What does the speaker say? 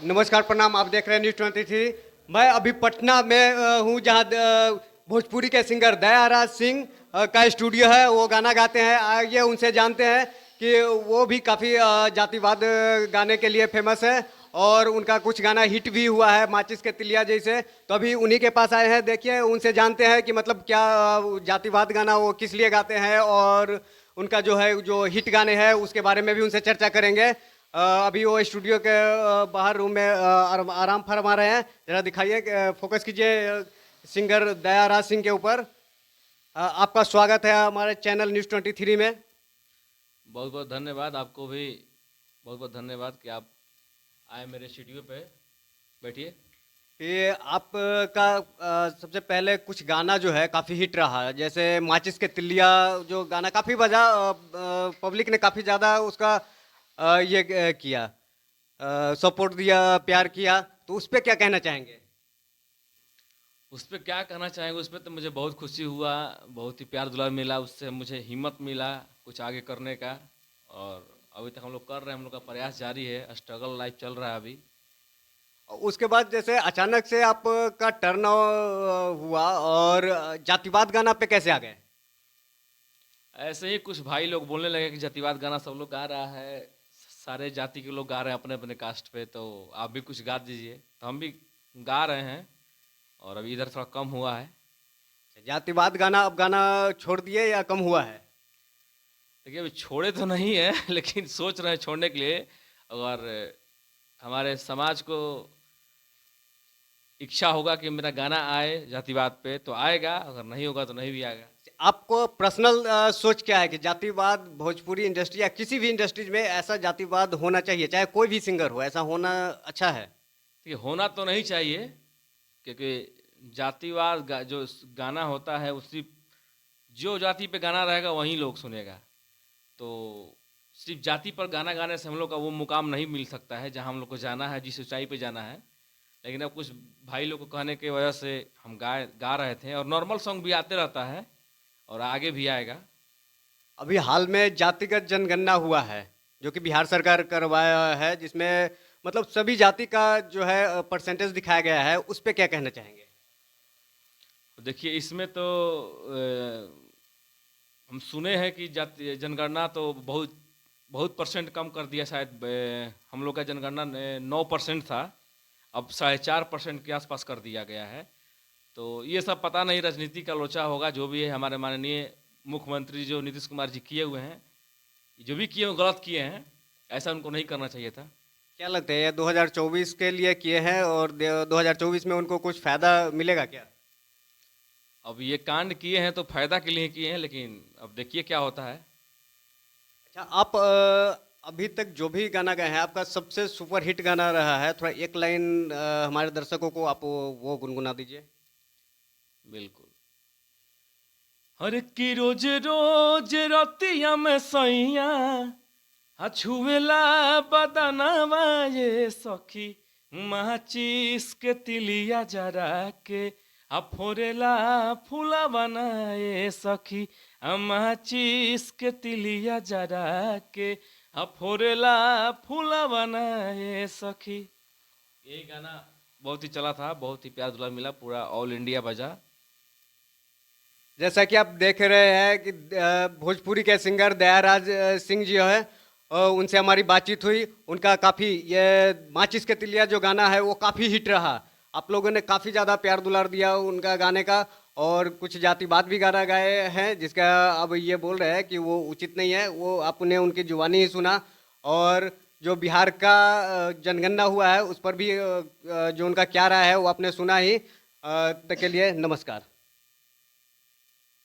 नमस्कार, प्रणाम। आप देख रहे हैं न्यूज़ 23। मैं अभी पटना में हूँ, जहाँ भोजपुरी के सिंगर दयाराज सिंह का स्टूडियो है। वो गाना गाते हैं। आइए उनसे जानते हैं कि वो भी काफ़ी जातिवाद गाने के लिए फेमस है और उनका कुछ गाना हिट भी हुआ है, माचिस के तिलिया जैसे। तो अभी उन्हीं के पास आए हैं। देखिए, उनसे जानते हैं कि मतलब क्या जातिवाद गाना वो किस लिए गाते हैं और उनका जो हिट गाने हैं उसके बारे में भी उनसे चर्चा करेंगे। अभी वो स्टूडियो के बाहर रूम में आराम फरमा रहे हैं। जरा दिखाइए, फोकस कीजिए सिंगर दयाराज सिंह के ऊपर। आपका स्वागत है हमारे चैनल न्यूज़ 23 में। बहुत बहुत धन्यवाद। आपको भी बहुत बहुत धन्यवाद कि आप आए मेरे स्टूडियो पे। बैठिए। ये आपका सबसे पहले कुछ गाना जो है काफ़ी हिट रहा है, जैसे माचिस के तिलिया। जो गाना काफ़ी बजा, पब्लिक ने काफ़ी ज़्यादा उसका किया, सपोर्ट दिया, प्यार किया। तो उस पर क्या कहना चाहेंगे? उस पर क्या कहना चाहेंगे? उस पर तो मुझे बहुत खुशी हुआ, बहुत ही प्यार दुलार मिला, उससे मुझे हिम्मत मिला कुछ आगे करने का। और अभी तक हम लोग कर रहे हैं, हम लोग का प्रयास जारी है, स्ट्रगल लाइफ चल रहा है अभी। उसके बाद जैसे अचानक से आपका टर्न हुआ और जातिवाद गाना पे कैसे आ गए? ऐसे ही कुछ भाई लोग बोलने लगे कि जातिवाद गाना सब लोग गा रहा है, सारे जाति के लोग गा रहे हैं अपने अपने कास्ट पे, तो आप भी कुछ गा दीजिए। तो हम भी गा रहे हैं और अभी इधर थोड़ा कम हुआ है। जातिवाद गाना अब गाना छोड़ दिए या कम हुआ है? देखिए, अभी छोड़े तो नहीं है लेकिन सोच रहे हैं छोड़ने के लिए। अगर हमारे समाज को इच्छा होगा कि मेरा गाना आए जातिवाद पे तो आएगा, अगर नहीं होगा तो नहीं भी आएगा। आपको पर्सनल सोच क्या है कि जातिवाद भोजपुरी इंडस्ट्री या किसी भी इंडस्ट्रीज में ऐसा जातिवाद होना चाहिए, चाहे कोई भी सिंगर हो, ऐसा होना अच्छा है? देखिए, होना तो नहीं चाहिए, क्योंकि जातिवाद जो गाना होता है उसी जो जाति पे गाना रहेगा वही लोग सुनेगा। तो सिर्फ जाति पर गाना गाने से हम लोग का वो मुकाम नहीं मिल सकता है जहाँ हम लोग को जाना है, जिस ऊंचाई पे जाना है। लेकिन अब कुछ भाई लोग को कहने की वजह से हम गा रहे थे, और नॉर्मल सॉन्ग भी आते रहता है और आगे भी आएगा। अभी हाल में जातिगत जनगणना हुआ है, जो कि बिहार सरकार करवाया है, जिसमें मतलब सभी जाति का जो है परसेंटेज दिखाया गया है। उस पर क्या कहना चाहेंगे? देखिए, इसमें तो हम सुने हैं कि जाति जनगणना तो बहुत बहुत परसेंट कम कर दिया शायद। हम लोग का जनगणना 9% था, अब 4.5% के आसपास कर दिया गया है। तो ये सब पता नहीं, राजनीति का लोचा होगा। जो भी है, हमारे माननीय मुख्यमंत्री जो नीतीश कुमार जी किए हुए हैं, जो भी किए वो गलत किए हैं, ऐसा उनको नहीं करना चाहिए था। क्या लगता है, ये 2024 के लिए किए हैं और 2024 में उनको कुछ फायदा मिलेगा क्या? अब ये कांड किए हैं तो फायदा के लिए किए हैं, लेकिन अब देखिए क्या होता है। अच्छा, आप अभी तक जो भी गाना गाए हैं, आपका सबसे सुपर हिट गाना रहा है, थोड़ा एक लाइन हमारे दर्शकों को आप वो गुनगुना दीजिए। बिल्कुल। हर की रोज रोज रतिया में सैया छुएला बदनवा ये सखी, माचिस के तिलिया जरा के फोरेला फूला बनाए सखी, माचिस के तिलिया जरा के फोरेला फूला बनाए सखी। ये गाना बहुत ही चला था, बहुत ही प्यार दुलार मिला, पूरा ऑल इंडिया बजा। जैसा कि आप देख रहे हैं कि भोजपुरी के सिंगर दयाराज सिंह जी है, उनसे हमारी बातचीत हुई। उनका काफ़ी ये माचिस के तिलिया जो गाना है वो काफ़ी हिट रहा। आप लोगों ने काफ़ी ज़्यादा प्यार दुलार दिया उनका गाने का, और कुछ जातिवाद भी गाना गाए हैं जिसका अब ये बोल रहे हैं कि वो उचित नहीं है। वो आपने उनकी जुबानी ही सुना। और जो बिहार का जनगणना हुआ है उस पर भी जो उनका क्या राय है वो आपने सुना ही। तक के लिए नमस्कार।